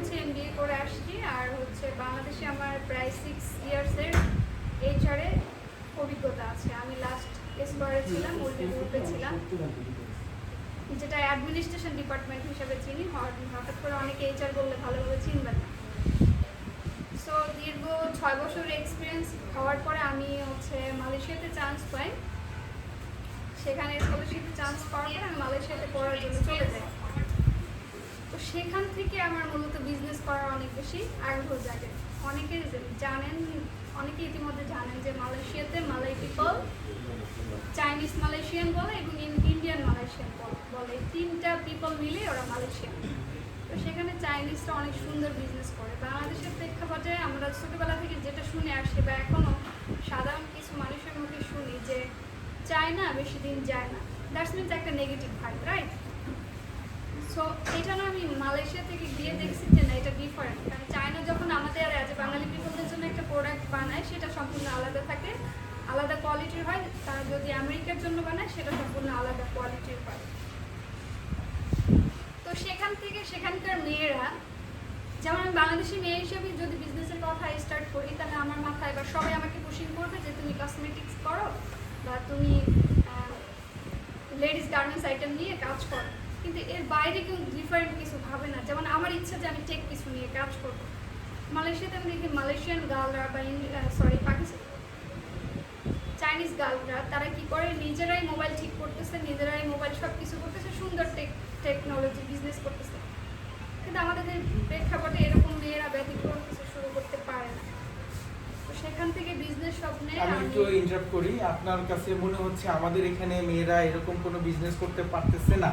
হচ্ছে এমবিএ করে আসছি, আর হচ্ছে বাংলাদেশে আমার প্রায় 6 ইয়ার্সের এইচআরে অভিজ্ঞতা আছে। আমি লাস্ট এসপারে ছিলাম, মুলবি গ্রুপে ছিলাম, যেটা অ্যাডমিনিস্ট্রেশন ডিপার্টমেন্ট হিসেবে চিনি। হঠাৎ করে অনেকে এইচআর বললে ভালোভাবে চিনবেন না। সো দীর্ঘ 6 বছরের এক্সপিরিয়েন্স হওয়ার পরে আমি হচ্ছে মালয়েশিয়াতে চান্স পাই। সেখানে স্কলারশিপে চান্স পাওয়ার পরে আমি মালয়েশিয়াতে পড়ার জন্য চলে যাই। তো সেখান থেকে আমার মূলত বিজনেস করার অনেক বেশি আগ্রহ জাগে। অনেকে জানেন, অনেকে ইতিমধ্যে জানেন যে মালয়েশিয়াতে মালয় পিপল, চাইনিজ মালয়েশিয়ান বলে এবং ইন্ডিয়ান মালয়েশিয়ান বলে, এই তিনটা পিপল মিলে ওরা মালয়েশিয়ান। তো সেখানে চাইনিজরা অনেক সুন্দর বিজনেস করে। বাংলাদেশের প্রেক্ষাপটে আমরা ছোটোবেলা থেকে যেটা শুনে আসছি বা এখনও সাধারণ কিছু মানুষের মুখে শুনি যে চায়না বেশি দিন যায় না, দ্যাটস মিনস একটা নেগেটিভ ভাইব, রাইট? সো এটা না আমি মালয়েশিয়া থেকে গিয়ে দেখছি যে না, এটা ডিফারেন্ট। কারণ চায়না যখন আমাদের অ্যাজ এ বাঙালি পিপলদের জন্য একটা প্রোডাক্ট বানায় সেটা সম্পূর্ণ আলাদা থাকে, আলাদা কোয়ালিটির হয়। তারা যদি আমেরিকার জন্য বানায় সেটা সম্পূর্ণ আলাদা কোয়ালিটির হয়। তো সেখান থেকে সেখানকার মেয়েরা, যেমন আমি বাংলাদেশি মেয়ে হিসেবে যদি বিজনেসের কথা স্টার্ট করি, তাহলে আমার মাথায় বা সবাই আমাকে পুশিং করবে যে তুমি কসমেটিক্স করো বা তুমি লেডিস গার্মেন্টস আইটেম নিয়ে কাজ করো। কিন্তু এর বাইরে কেউ ডিফারেন্ট কিছু ভাবে না। যেমন আমার ইচ্ছা যে আমি টেক কিছু নিয়ে কাজ করবো। মালয়েশিয়াতে আমি দেখি মালয়েশিয়ান গার্লরা বা পাকিস্তান চাইনিজ গার্লরা তারা কি করে, নিজেরাই মোবাইল ঠিক করতেছে, নিজেরাই মোবাইল সব কিছু করতেছে, সুন্দর টেকনোলজি বিজনেস করতেছে। কিন্তু আমাদের প্রেক্ষাপটে এরকম মেয়েরা ব্যতিক্রম কিছু শুরু করতে পারে না। তো সেখান থেকে বিজনেস স্বপ্নে আমি একটু ইন্টারাপ্ট করি। আপনার কাছে মনে হচ্ছে আমাদের এখানে মেয়েরা এরকম কোনো বিজনেস করতে পারতেছে না,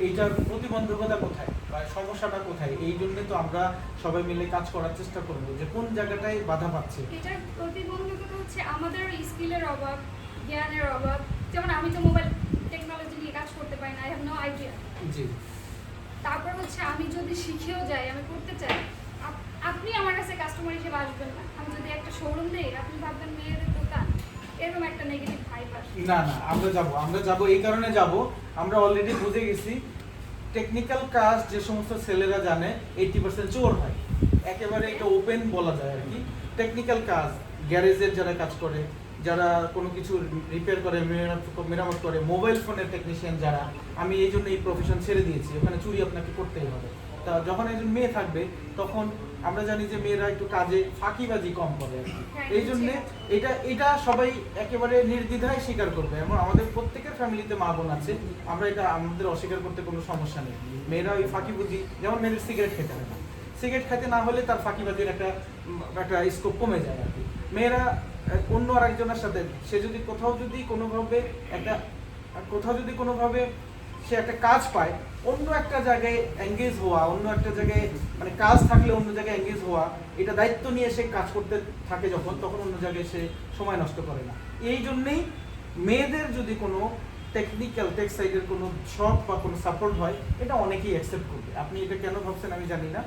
এইটার প্রতিবন্ধকতা কোথায় বা সমস্যাটা কোথায়? এই জন্য তো আমরা সবাই মিলে কাজ করার চেষ্টা করব যে কোন জায়গাটায় বাধা পাচ্ছে। এটার প্রতিবন্ধকতা হচ্ছে আমাদের স্কিলের অভাব, জ্ঞানের অভাব। যেমন আমি তো মোবাইল টেকনোলজি নিয়ে কাজ করতে পারি না, আই হ্যাভ নো আইডিয়া। জি। তারপর হচ্ছে আমি যদি শিখেও যাই, আমি করতে চাই, আপনি আমার কাছে কাস্টমার হিসেবে আসবেন না। আমি যদি একটা শোরুম দেই, আপনি ভাববেন মেয়েদের দোকান, এরকম একটা নেগেটিভ ভাইব আসবে। না না, আমরা যাব এই কারণে যাব, আমরা অলরেডি বুঝে গেছি টেকনিক্যাল কাজ যে সমস্ত ছেলেরা জানে 80% চোর হয়, একেবারে এটা ওপেন বলা যায় আর কি। টেকনিক্যাল কাজ, গ্যারেজের যারা কাজ করে, যারা কোনো কিছু রিপেয়ার করে, মেরামত করে, মোবাইল ফোনের টেকনিশিয়ান যারা, আমি এই জন্য এই প্রফেশন ছেড়ে দিয়েছি। ওখানে চুরি আপনাকে করতেই হবে। তা যখন একজন মেয়ে থাকবে তখন আমরা জানি যে মেয়েরা একটু কাজে ফাঁকিবাজি কম করে আর কি। এই জন্যে এটা সবাই একেবারে নির্দ্বিধায় স্বীকার করবে, এবং আমাদের প্রত্যেকের ফ্যামিলিতে মা বোন আছে, আমরা এটা আমাদের অস্বীকার করতে কোনো সমস্যা নেই। মেয়েরা ওই ফাঁকিবাজি, যেমন মেয়েদের সিগারেট খেতে হয় না, সিগারেট খেতে না হলে তার ফাঁকিবাজির একটা স্কোপ কমে যায় আর কি। মেয়েরা অন্য আরেকজনের সাথে সে যদি কোথাও যদি কোনোভাবে সে একটা কাজ পায়, অন্য একটা জায়গায় এঙ্গেজ হওয়া, অন্য একটা জায়গায় মানে কাজ থাকলে অন্য জায়গায় এঙ্গেজ হওয়া, এটা দায়িত্ব নিয়ে সে কাজ করতে থাকে তখন অন্য জায়গায় সে সময় নষ্ট করে না। এই জন্যেই মেয়েদের যদি কোনো টেকনিক্যাল টেক সাইডের কোনো শখ বা কোনো সাপোর্ট হয়, এটা অনেকেই অ্যাকসেপ্ট করবে। আপনি এটা কেন ভাবছেন আমি জানি না,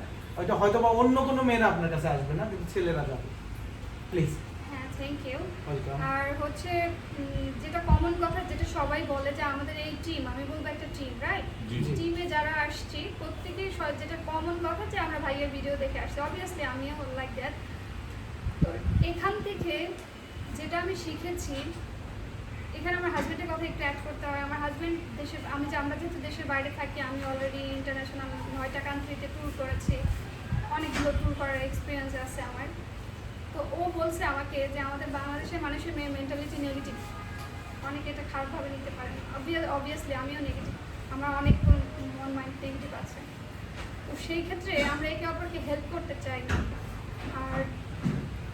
হয়তো বা অন্য কোনো মেয়েরা আপনার কাছে আসবে না, কিন্তু ছেলেরা যাবে। প্লিজ। Thank you. ওয়েলকাম। আর হচ্ছে যেটা কমন কথা, যেটা সবাই বলে যে আমাদের এই টিম, আমি বলবো একটা টিম, রাইট? টিমে যারা আসছি প্রত্যেকেই যেটা কমন কথা যে আমরা ভাইয়ের ভিডিও দেখে আসছি, অবভিয়াসলি আমিও লাইক দ্যাট। তো এখান থেকে যেটা আমি শিখেছি, এখানে আমার হাজব্যান্ডের কথা একটু অ্যাড করতে হয়। আমার হাজব্যান্ড আমরা যেহেতু দেশের বাইরে থাকি, আমি অলরেডি ইন্টারন্যাশনাল 9টা কান্ট্রিতে ট্যুর করেছি, অনেকগুলো ট্যুর করার এক্সপিরিয়েন্স আছে আমার। তো ও বলছে আমাকে যে আমাদের বাংলাদেশের মানুষের মেন্টালিটি নেগেটিভ, অনেকে এটা খারাপভাবে নিতে পারে। অবভিয়াসলি আমিও নেগেটিভ, আমার অনেক মন মাইন্ড নেগেটিভ আছে। তো সেই ক্ষেত্রে আমরা একে অপরকে হেল্প করতে চাই, আর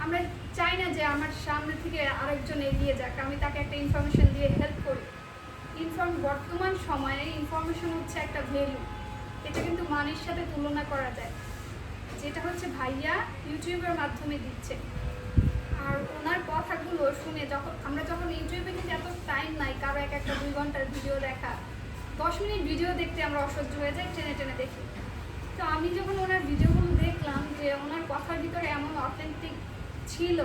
আমরা চাই না যে আমার সামনে থেকে আরেকজন এগিয়ে যাক, আমি তাকে একটা ইনফরমেশন দিয়ে হেল্প করি। বর্তমান সময়ে ইনফরমেশন হচ্ছে একটা ভ্যালু, এটা কিন্তু মানের সাথে তুলনা করা যায়। যেটা হচ্ছে ভাইয়া ইউটিউবের মাধ্যমে দিচ্ছে, আর ওনার কথাগুলো শুনে যখন ইউটিউবে কিন্তু এত টাইম নাই কারো একটা 2 ঘন্টার ভিডিও দেখা, 10 মিনিট ভিডিও দেখতে আমরা অসহ্য হয়ে যাই, টেনে টেনে দেখি। তো আমি যখন ওনার ভিডিওগুলো দেখলাম যে ওনার কথার ভিতরে এমন অথেন্টিক ছিল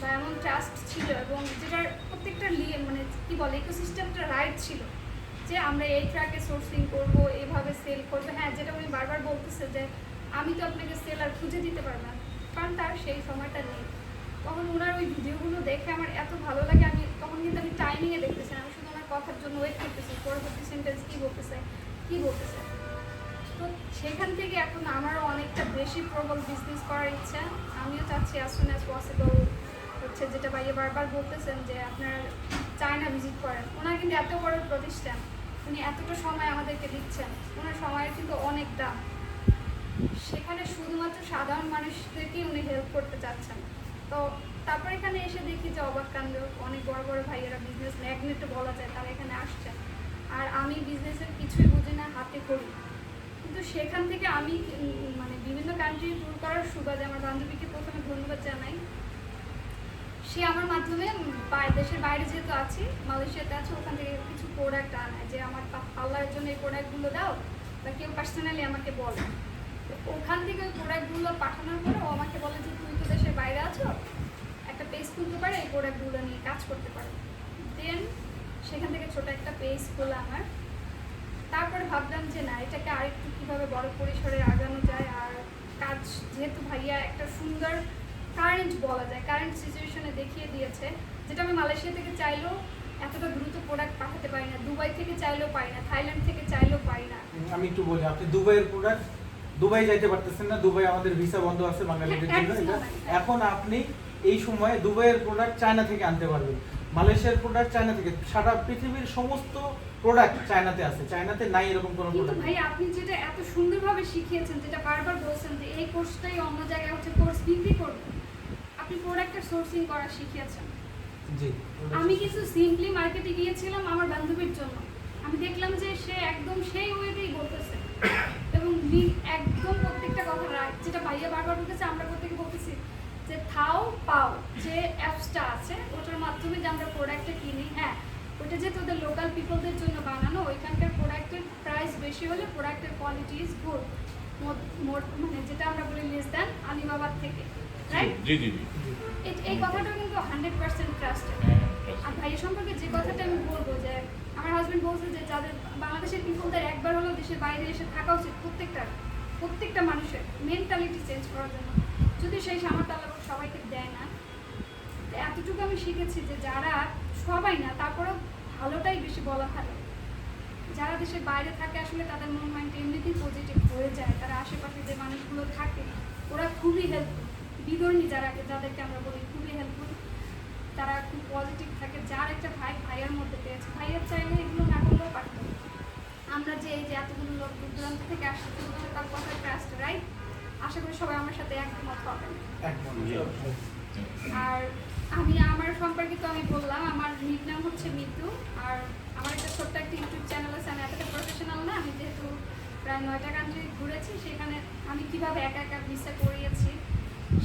বা এমন ট্রাস্ট ছিল, এবং যেটার প্রত্যেকটা মানে কি বলে ইকোসিস্টেমটা রাইট ছিল, যে আমরা এই ট্র্যাকে সোর্সিং করবো, এইভাবে সেল করবো। হ্যাঁ, যেটা উনি বারবার বলতেছে যে আমি তো আপনাকে সেলার খুঁজে দিতে পারবো না, কারণ তার সেই সময়টা নেই। তখন ওনার ওই ভিডিওগুলো দেখে আমার এত ভালো লাগে, আমি তখন কিন্তু আমি টাইমিংয়ে দেখতেছি না, আমি শুধু আমার কথার জন্য ওয়েট করতেছি, পরবর্তী সেন্টেন্স কী বলতেছে। তো সেখান থেকে এখন আমারও অনেকটা বেশি প্রবল বিজনেস করার ইচ্ছা। আমিও চাচ্ছি অ্যাজ সুন অ্যাজ পসিবল হচ্ছে, যেটা ভাইয়া বারবার বলতেছেন যে আপনারা চায়না ভিজিট করেন। ওনার কিন্তু এত বড় প্রতিষ্ঠান, উনি এতটা সময় আমাদেরকে দিচ্ছেন, ওনার সময়ের কিন্তু অনেক দাম। সেখানে শুধুমাত্র সাধারণ মানুষদেরকেই উনি হেল্প করতে চাচ্ছেন। তো তারপর এখানে এসে দেখি যে অবাক কাণ্ড, অনেক বড় বড় ভাইয়েরা বিজনেস ম্যাগনেটও বলা যায় তারা এখানে আসছেন, আর আমি বিজনেসের কিছুই বুঝি না, হাতে করি। কিন্তু সেখান থেকে আমি মানে বিভিন্ন কান্ট্রি ট্যুর করার সুবাদে আমার বান্ধবীকে প্রথমে ধন্যবাদ জানাই। সে আমার মাধ্যমে দেশের বাইরে যেহেতু আছি, মালয়েশিয়াতে আছে, ওখান থেকে কিছু প্রোডাক্ট আনায় যে আমার পার্লারের জন্য এই প্রোডাক্টগুলো দাও, বা কেউ পার্সোনালি আমাকে বলে। তো ওখান থেকে ওই প্রোডাক্টগুলো পাঠানোর পরে ও আমাকে বলে যে তুই তো দেশের বাইরে আছো, একটা পেজ খুলতে পারে, এই প্রোডাক্টগুলো নিয়ে কাজ করতে পারো। দেন সেখান থেকে ছোট একটা পেজ খোলা আমার। তারপরে ভাবলাম যে না, এটাকে আরেকটু কীভাবে বড় পরিসরে আগানো যায়। আর কাজ যেহেতু ভাইয়া একটা সুন্দর কারেন্ট বলা যায়, কারেন্ট সিচুয়েশনে দেখিয়ে দিয়েছে, যেটা আমি মালয়েশিয়া থেকে চাইলেও এতটা দ্রুত প্রোডাক্ট পাঠাতে পারি না, দুবাই থেকে চাইলেও পারি না, থাইল্যান্ড থেকে চাইলেও পারি না। আমি একটু বলি, আপনি দুবাইয়ের প্রোডাক্ট দুবাই যাইতে পারতেছেন না, দুবাই আমাদের ভিসা বন্ধ আছে বাঙালিদের জন্য। এখন আপনি এই সময় দুবাইয়ের প্রোডাক্ট চায়না থেকে আনতে পারবেন, মালয়েশিয়ার প্রোডাক্ট চায়না থেকে, সারা পৃথিবীর সমস্ত প্রোডাক্ট চায়নাতে আছে, চায়নাতে নাই এরকম কোনো কিন্তু প্রোডাক্ট। ভাই আপনি যেটা এত সুন্দরভাবে শিখিয়েছেন, যেটা বারবার বলছেন যে এই কোর্সটাই অন্য জায়গায় হচ্ছে কোর্স বিক্রি করবেন, আপনি প্রোডাক্টের সোর্সিং করা শিখিয়েছেন। জি, আমি কিছু সিম্পলি মার্কেটে গিয়েছিলাম আমার বান্ধবীর জন্য, আমি দেখলাম যে সে একদম সেই ওয়েতেই বলতেছে এবং একদম প্রত্যেকটা কথা রাইট, যেটা ভাইয়া বারবার বলতেছে, আমরা প্রত্যেকে বলতেছি যে থাও পাও যে অ্যাপসটা আছে ওটার মাধ্যমে যে আমরা প্রোডাক্টটা কিনি। হ্যাঁ, ওটা যে তোদের লোকাল পিপলদের জন্য বানানো, ওইখানকার প্রোডাক্টের প্রাইস বেশি হলে প্রোডাক্টের কোয়ালিটি ইজ গুড, মানে যেটা আমরা বলি লেস দ্যান আলিবাবার থেকে, রাইট? জি জি জি। এই কথাটা কিন্তু 100% ট্রাস্টেড। আর ভাইয়ের সম্পর্কে যে কথাটা আমি বলবো, যে আমার হাজবেন্ড বলছে যে যাদের বাংলাদেশের পিপলদের একবার হলেও দেশের বাইরে এসে থাকা উচিত, প্রত্যেকটা মানুষের মেন্টালিটি চেঞ্জ করার জন্য, যদি সেই সামর্থ্য আল্লাহ সবাইকে দেয় না। এতটুকু আমি শিখেছি যে যারা সবাই না, তারপরেও ভালোটাই বেশি বলা ভালো। যারা দেশের বাইরে থাকে আসলে তাদের মন মাইন্ড এমনিতেই পজিটিভ হয়ে যায়, তারা আশেপাশে যে মানুষগুলো থাকে ওরা খুবই হেল্পফুল, বিদর্মী যাদেরকে আমরা বলি খুবই হেল্পফুল, তারা খুব পজিটিভ থাকে। যার একটা ভাইয়ের মধ্যে পেয়েছে, ভাইয়ের চাইলে এগুলো না করলেও পারত। আমরা যে এই যে এতগুলো লোক দূর দূরান্ত থেকে আসছে, তার কথা ট্রাস্ট, রাইট? আশা করি সবাই আমার সাথে একমত হবেন। আর আমি আমার সম্পর্কে তো আমি বললাম, আমার নিক নাম হচ্ছে মিতু, আর আমার একটা ছোট্ট একটা ইউটিউব চ্যানেল আছে। আমি এতটা প্রফেশনাল না, আমি যেহেতু প্রায় 9টা কান্ট্রি ঘুরেছি, সেখানে আমি কীভাবে একা একা ভিসা করিয়েছি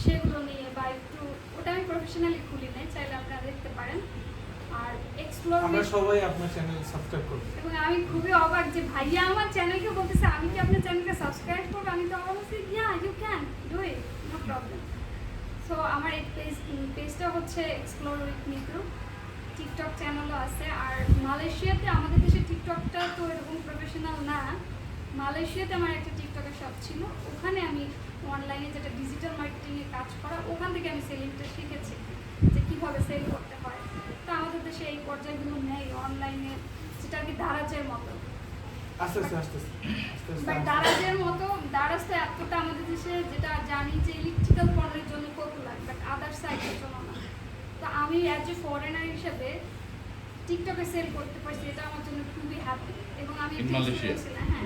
সেগুলো নিয়ে, বা একটু ওটা আমি প্রফেশনালি খুলি নাই, চাইলে আপনারা দেখতে পারেন। আর এক্সপ্লোর, আমরা সবাই আপনার চ্যানেল সাবস্ক্রাইব করব। এবং আমি খুবই অবাক যে ভাইয়া আমার চ্যানেলকে বলতেছে আমি কি আপনার চ্যানেলকে সাবস্ক্রাইব করবো। আমি তো অবশ্যই yeah you can do it, no problem. So আমার এই পেজটা হচ্ছে এক্সপ্লোর উইথ মিতু, টিকটক চ্যানেলও আছে। আর মালয়েশিয়াতে, আমাদের দেশে টিকটকটা তো এরকম প্রফেশনাল না, মালয়েশিয়াতে আমার একটা টিকটকের শপ ছিল, ওখানে আমি অনলাইনে যেটা ডিজিটাল মার্কেটিংয়ে কাজ করা, ওখান থেকে আমি সেলিংটা শিখেছি যে কীভাবে সেল করতে হয়। তো আমাদের দেশে এই পর্যায়গুলো নেই অনলাইনে, যেটা আর কি দারাজের মতো। আস্তে আস্তে বাট দারাজের মতো, দারাজ তো এতটা আমাদের দেশে যেটা জানি যে ইলেকট্রিক্যাল পণ্যের জন্য পপুলার, বাট আদার সাইডের জন্য না। তো আমি অ্যাজ এ ফরেনার হিসেবে টিকটকে সেল করতে পারছি, এটা আমার জন্য খুবই হ্যাপি। এবং আমি হ্যাঁ,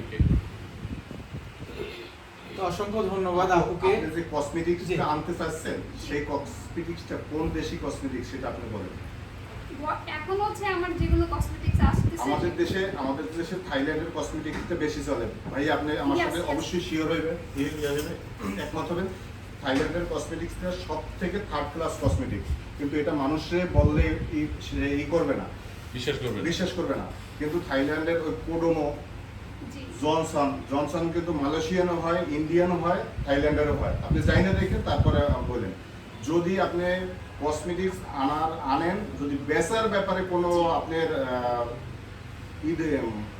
তো অসংখ্য ধন্যবাদ আপুকে। আপনি যে কসমেটিক্সটা আনতে চাচ্ছেন, সেই কসমেটিক্সটা কোন দেশি কসমেটিক্স সেটা আপনি বলেন। এখন হচ্ছে আমার যেগুলো কসমেটিক্স আসতেছে আমাদের দেশে থাইল্যান্ডের কসমেটিক্সটা বেশি চলে। ভাই আপনি আমার সাথে অবশ্যই শিওর হইবেন, একমত হবেন। থাইল্যান্ডের কসমেটিক্সটা সব থেকে থার্ড ক্লাস কসমেটিক্স, কিন্তু এটা মানুষে বললে ই করবে না, বিশ্বাস করবে না। কিন্তু থাইল্যান্ডের ওই কোডোমো, জনসন কিন্তু মালয়েশিয়ানও হয়, ইন্ডিয়ানও হয়, থাইল্যান্ডেরও হয়। আপনি যাই না দেখে তারপরে বলেন। যদি আপনি কসমেটিক্স আনেন, যদি বেচার ব্যাপারে কোনো আপনার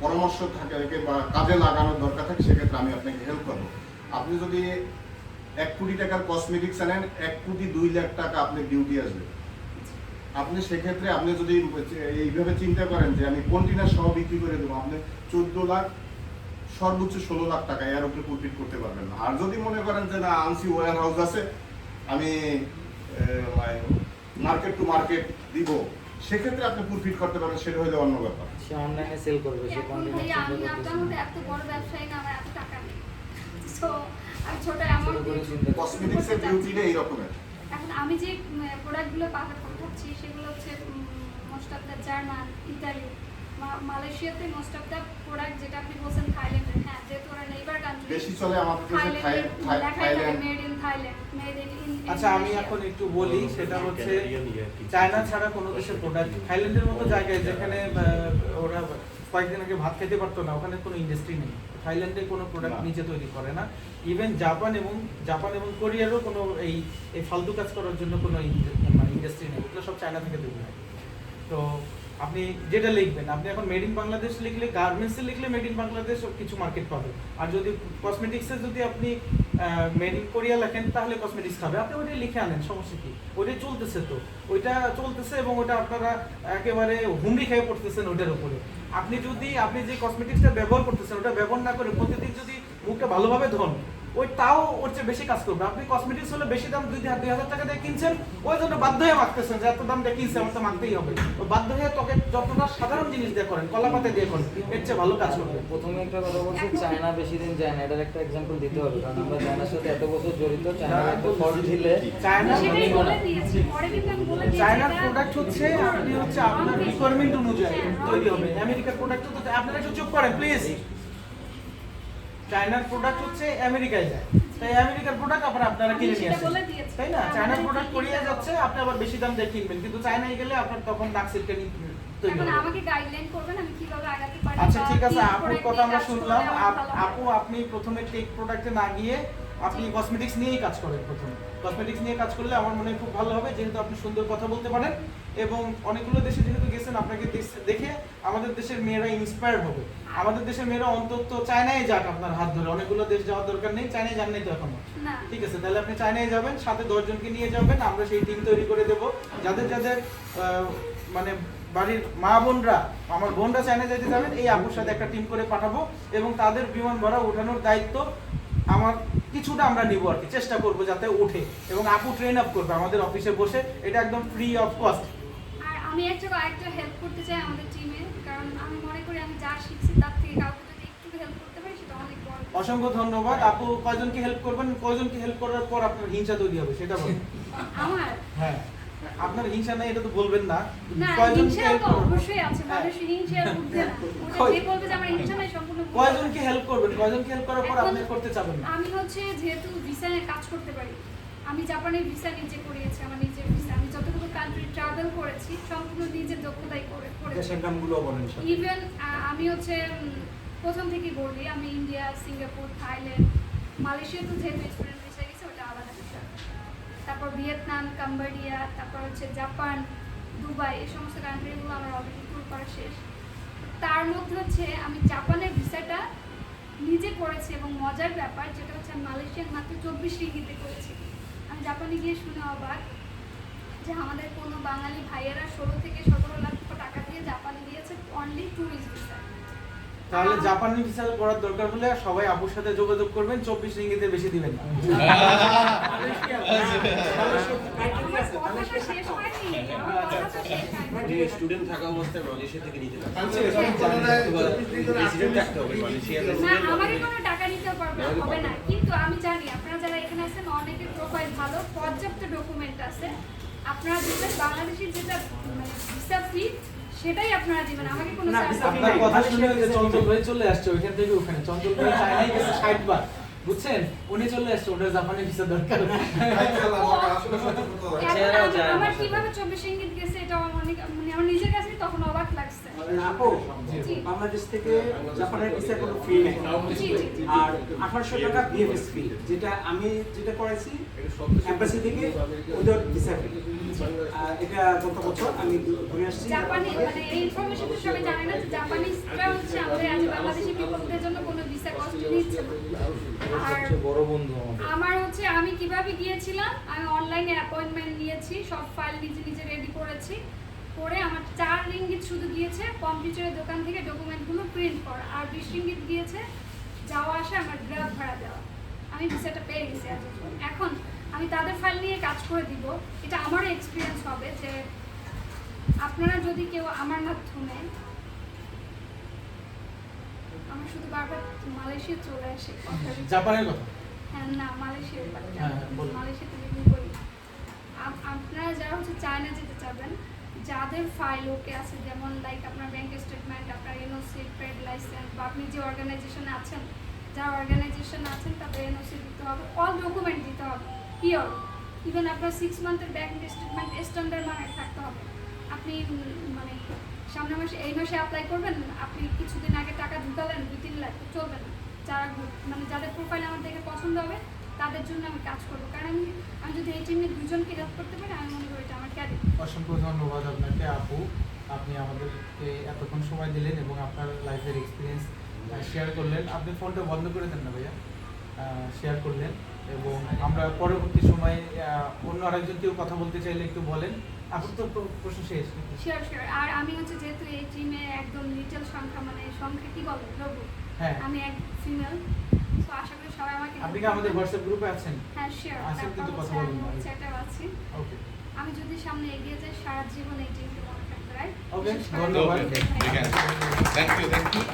পরামর্শ থাকে বা কাজে লাগানোর দরকার থাকে, সেক্ষেত্রে আমি আপনাকে হেল্প করবো। আপনি যদি 1 কোটি টাকার কসমেটিক্স আনেন 1 কোটি 2 লাখ টাকা আপনার ডিউটি আসবে। আপনি সেক্ষেত্রে আপনি যদি এইভাবে চিন্তা করেন যে আমি কন্টেনার সহ বিক্রি করে দেবো, আপনি 14 লাখ সর্বোচ্চ 16 লাখ টাকা এর উপরে প্রফিট করতে পারবেন না। আর যদি মনে করেন যে না আনসি ওয়্যার হাউস আছে, আমি মার্কেট টু মার্কেট দিব, সেক্ষেত্রে আপনি প্রফিট করতে পারবেন, সেটা হলো অন্য ব্যাপার। সে অনলাইনে সেল করবে, সে এখন কন্টেন্ট ভাইয়া আমি আপনার মতো এত বড় ব্যবসায়ী না, আমার এত টাকা নেই। সো আমি ছোট অ্যামাউন্ট কসমেটিক্সের বিউটিটা এই রকমের। এখন আমি যে প্রোডাক্টগুলো পাঠাচ্ছি সেগুলো হচ্ছে most of the German, Italy, মালয়েশিয়াতে মোস্ট অফ দ্য প্রোডাক্ট যেটা আপনি বলছেন থাইল্যান্ডের, হ্যাঁ যেহেতু ওরা নেইবার কান্ট্রি বেশি চলে আমাদের দেশে Thailand. Made in Thailand, made in আচ্ছা আমি এখন একটু বলি, সেটা হচ্ছে চায়না ছাড়া কোনো দেশের প্রোডাক্ট, থাইল্যান্ডের মতো জায়গায় যেখানে ওরা কয়েকদিন আগে ভাত খেতে পারতো না, ওখানে কোনো ইন্ডাস্ট্রি নেই। থাইল্যান্ডে কোনো প্রোডাক্ট নিজে তৈরি করে না। ইভেন জাপান এবং কোরিয়ারও কোনো এই ফালতু কাজ করার জন্য কোনো মানে ইন্ডাস্ট্রি নেই, ওগুলো সব চায়না থেকে তৈরি হয়। তো আপনি যেটা লিখবেন, আপনি এখন মেড ইন বাংলাদেশ লিখলে, গার্মেন্টসে লিখলে মেড ইন বাংলাদেশ কিছু মার্কেট পাবে, আর যদি কসমেটিক্সে যদি আপনি মেড ইন কোরিয়া লেখেন তাহলে কসমেটিক্স খাবে। আপনি ওইটাই লিখে আনেন, সমস্যা কি? ওইটাই চলতেছে, তো ওইটা চলতেছে এবং ওটা আপনারা একেবারে হুমড়ি খেয়ে পড়তেছেন ওইটার উপরে। আপনি যে কসমেটিক্সটা ব্যবহার করতেছেন ওটা ব্যবহার না করে প্রতিদিন যদি মুখটা ভালোভাবে ধোন, তাও ওর চেয়ে বেশি কাজ করবে। আপনি কসমেটিক্স হলে বেশি দাম 2,000 টাকা দিয়ে কিনছেন, ওই জন্য বাধ্য হয়ে মাখতেছেন যে এত দাম দিয়ে কিনছে আমার তো মাখতেই হবে। বাধ্য হয়ে তোকে যতটা সাধারণ জিনিস দিয়ে করেন, কলাপাতা দিয়ে করেন, এর চেয়ে ভালো কাজ করবে। প্রথমে একটা কথা বলছি, চায়না বেশি দিন যায় না, এটার একটা এক্সাম্পল দিতে হবে, কারণ আমরা চায়নার সাথে এত বছর জড়িত। চায়নার একটা ফল্ট দিলে চায়নার প্রোডাক্ট হচ্ছে আপনার রিকোয়ারমেন্ট অনুযায়ী তৈরি হবে। আমেরিকার প্রোডাক্ট তো আপনারা একটু চুপ করেন প্লিজ। চায়নার প্রোডাক্ট হচ্ছে আমেরিকায় যায়, তাই আমেরিকার প্রোডাক্ট আপনারা কিনে নিয়ে আসেন, তাই না? চায়নার প্রোডাক্ট কোরিয়া যাচ্ছে, আপনি আবার বেশি দাম দিয়ে কিনবেন, কিন্তু চায়নায় গেলে আপনার তখন নাক সিল্কেনি তৈরি হবে। আমাকে গাইডলাইন করবেন আমি কিভাবে আগাতে পারি। আচ্ছা ঠিক আছে, আপুর কথা আমরা শুনলাম। আপু আপনি প্রথমে টেক প্রোডাক্টে না গিয়ে আপনি কসমেটিক্স নিয়েই কাজ করেন। প্রথমে কসমেটিক্স নিয়ে কাজ করলে আমার মনে হয় খুব ভালো হবে, যেহেতু আপনি সুন্দর কথা বলতে পারেন এবং অনেকগুলো দেশে যেহেতু গেছেন, আপনাকে দেখে আমাদের দেশের মেয়েরা ইন্সপায়ার্ড হবে। আমাদের দেশের মেয়েরা অন্তত চায়নায় যাক আপনার হাত ধরে, অনেকগুলো দেশ যাওয়ার দরকার নেই, চায়নায় যান নাই তো এখনো। ঠিক আছে, তাহলে আপনি চায়নায় যাবেন, সাথে 10 জনকে নিয়ে যাবেন, আমরা সেই টিম তৈরি করে দেব। যাদের মানে বাড়ির মা বোনরা, আমার বোনরা চায়না যেতে যাবেন, এই আপুর সাথে একটা টিম করে পাঠাবো এবং তাদের বিমান ভাড়া ওঠানোর দায়িত্ব আমার কিছুটা আমরা নিব আর কি, চেষ্টা করবো যাতে ওঠে, এবং আপু ট্রেন আপ করবে আমাদের অফিসে বসে, এটা একদম ফ্রি অফ কস্ট। আর আমি আরেকটা হেল্প করতে চাই আমাদের টিমে, কারণ আমি মনে করি আমি যা শিখছি তার থেকে কাউকে যদি একটু হেল্প করতে পারি সেটা অনেক বড়। অসংখ্য ধন্যবাদ আপু। কয়জনকে হেল্প করবেন, কয়জনকে হেল্প করার পর আপনার হিংসা তৈরি হবে সেটা বলুন। আমার হ্যাঁ, আপনার হিংসা নাই এটা তো বলবেন না। না, কয়জনকে হিংসা হেল্প তো করবেন? অবশ্যই আছে, মানুষ হিংসা বুঝবে না। ওটা যে বলবে যে আমার হিংসা নাই সম্পূর্ণ ভুল। কয়জনকে হেল্প করবেন, কয়জনকে হেল্প করার পর আপনি করতে চাবেন না? আমি যেহেতু ভিসা নিয়ে কাজ করতে পারি, আমি জাপানের ভিসা নিজে করিয়েছি, আমার নিজের ভিসা, আমি যতটুকু কান্ট্রি ট্রাভেল করেছি সম্পূর্ণ নিজের দক্ষতায় করেছি। দেশের নামগুলো বলেন। ইভেন আমি প্রথম থেকে বলি, আমি ইন্ডিয়া, সিঙ্গাপুর, থাইল্যান্ড, মালয়েশিয়া তো যেহেতু স্টুডেন্ট ভিসা গেছে ওটা আলাদা বিষয়, তারপর ভিয়েতনাম, কাম্বোডিয়া, তারপর জাপান, দুবাই, এই সমস্ত কান্ট্রিগুলো আমার অলরেডি ট্যুর করা শেষ। তার মধ্যে আমি জাপানের ভিসাটা নিজে করেছি এবং মজার ব্যাপার যেটা আমি মালয়েশিয়ার মাত্র 24 রিঙ্গিতে করেছি। আমি জাপানে গিয়ে শুনে অবাক যে আমাদের কোনো বাঙালি ভাইয়েরা 16 থেকে 17 লাখ টাকা দিয়ে জাপানে গিয়েছে অনলি ট্যুরিস্ট ভিসা। তাহলে জাপানি ভিসা করার দরকার হলে সবাই আপুর সাথে যোগাযোগ করবেন, 24 রিঙ্গিতে বেশি দিবেন না। স্টুডেন্ট থাকা অবস্থায় মালয়েশিয়া থেকে নিতে না, আমাকে কোনো টাকা নিতে হবে না, কিন্তু আমি জানি আপনারা যারা এখানে আছেন অনেকের প্রোফাইল ভালো, পর্যাপ্ত ডকুমেন্ট আছে, আপনারা দিবেন বাংলাদেশের যেটা ভিসা ফি সেটাই আপনারা দিবেন, আমাকে কোনো আপনার কথা শুনে যে চঞ্চল ভাই চলে আসছে ওইখান থেকে ওখানে, চঞ্চল ভাই চায়নায় গেছে 60 বার, বুঝছেন? উনি চলে আসছে, ওটা জাপানে ভিসা দরকার। আমার কিভাবে 24 রিঙ্গিত গেছে এটা আমার নিজের কাছে তখন অবাক লাগছে। আপু, বাংলাদেশ থেকে জাপানের ভিসা কোনো ফি নেই, আর 1800 টাকা বিএফএস ফি, আমি যেটা করেছি এমবাসি থেকে ওদের ভিসা ফি। এটা গত বছর আমি ঘুরে আসছি। জাপানি এই ইনফরমেশন তো সবাই জানে না যে জাপানিজরা আমাদের বাংলাদেশি পিপলদের জন্য কোনো ভিসা কস্ট নিচ্ছে না। আর সবচেয়ে বড় বন্ধু আমাদের। আমার হচ্ছে আমি কিভাবে গিয়েছিলাম, আমি অনলাইনে অ্যাপয়েন্টমেন্ট নিয়েছি, সব ফাইল নিজে নিজে রেডি করেছি, করে আমার 4 রিঙ্গিত শুধু গিয়েছে কম্পিউটারের দোকান থেকে ডকুমেন্টগুলো প্রিন্ট করা, আর 20 রিঙ্গিত গিয়েছে যাওয়া আসা আমার গ্রাফ ভাড়া দেওয়া। আমি ভিসাটা পেয়ে গেছি এতক্ষণ। এখন আমি তাদের ফাইল নিয়ে কাজ করে দিব, এটা আমারও এক্সপিরিয়েন্স হবে যে আপনারা যদি কেউ আমার মাধ্যমে, আমার শুধু বারবার মালয়েশিয়া চলে আসে কথা বলতে। জাপানের কথা হ্যাঁ না, মালয়েশিয়ার হ্যাঁ, বলুন। মালয়েশিয়াতে বিক্রি করি। আপনারা যারা হচ্ছে চায়না যেতে চাবেন, যাদের ফাইল ওকে আছে, যেমন লাইক আপনার ব্যাংক স্টেটমেন্ট, আপনার এনওসি, ট্রেড লাইসেন্স, বা আপনি যে অর্গানাইজেশনে আছেন, যারা অর্গানাইজেশনে আছেন তাদের এনওসি দিতে হবে, অল ডকুমেন্ট দিতে হবে পিওর। ইভেন আপনার 6 মান্থের ব্যাংক স্টেটমেন্ট স্ট্যান্ডার্ড মানে থাকতে হবে। আপনি মানে সামনের মাসে, এই মাসে অ্যাপ্লাই করবেন, আপনি কিছুদিন আগে টাকা ঢুকালেন 2-3 লাখ, চলবে না। যারা মানে যাদের প্রোফাইল আমার দেখে পছন্দ হবে তাদের জন্য আমি কাজ করবো, কারণ আমি যদি এই টিমে 2 জনকে হেল্প করতে পারি, আমি মনে করি এটা আমার ক্যারিয়ার। অসংখ্য ধন্যবাদ আপনাকে আপু, আপনি আমাদেরকে এতক্ষণ সময় দিলেন এবং আপনার লাইফের এক্সপিরিয়েন্স শেয়ার করলেন। আপনি ফোনটা বন্ধ করে দেন না ভাইয়া, শেয়ার করলেন, এবং আমরা পরবর্তী সময়ে অন্য আরেকজন কেউ কথা বলতে চাইলে একটু বলেন। আপুর তো প্রশ্ন শেষ। Sure sure. আর আমি হচ্ছে যেহেতু এই টিমে একদম লিটল সংখ্যা, মানে সংখ্যা কি বলে লঘু, হ্যাঁ, আমি এক ফিমেল, তো আশা করি সবাই আমাকে আপনি কি আমাদের হোয়াটসঅ্যাপ গ্রুপে আছেন? হ্যাঁ শিওর। আছেন, কিন্তু কথা আমি বলুন না। চ্যাটে আছি। ওকে আমি যদি সামনে এগিয়ে যাই, সারা জীবন এই টিমকে মনে থাকতে, রাইট? ওকে, বিশেষ করে- ধন্যবাদ। Okay, okay. Thank you.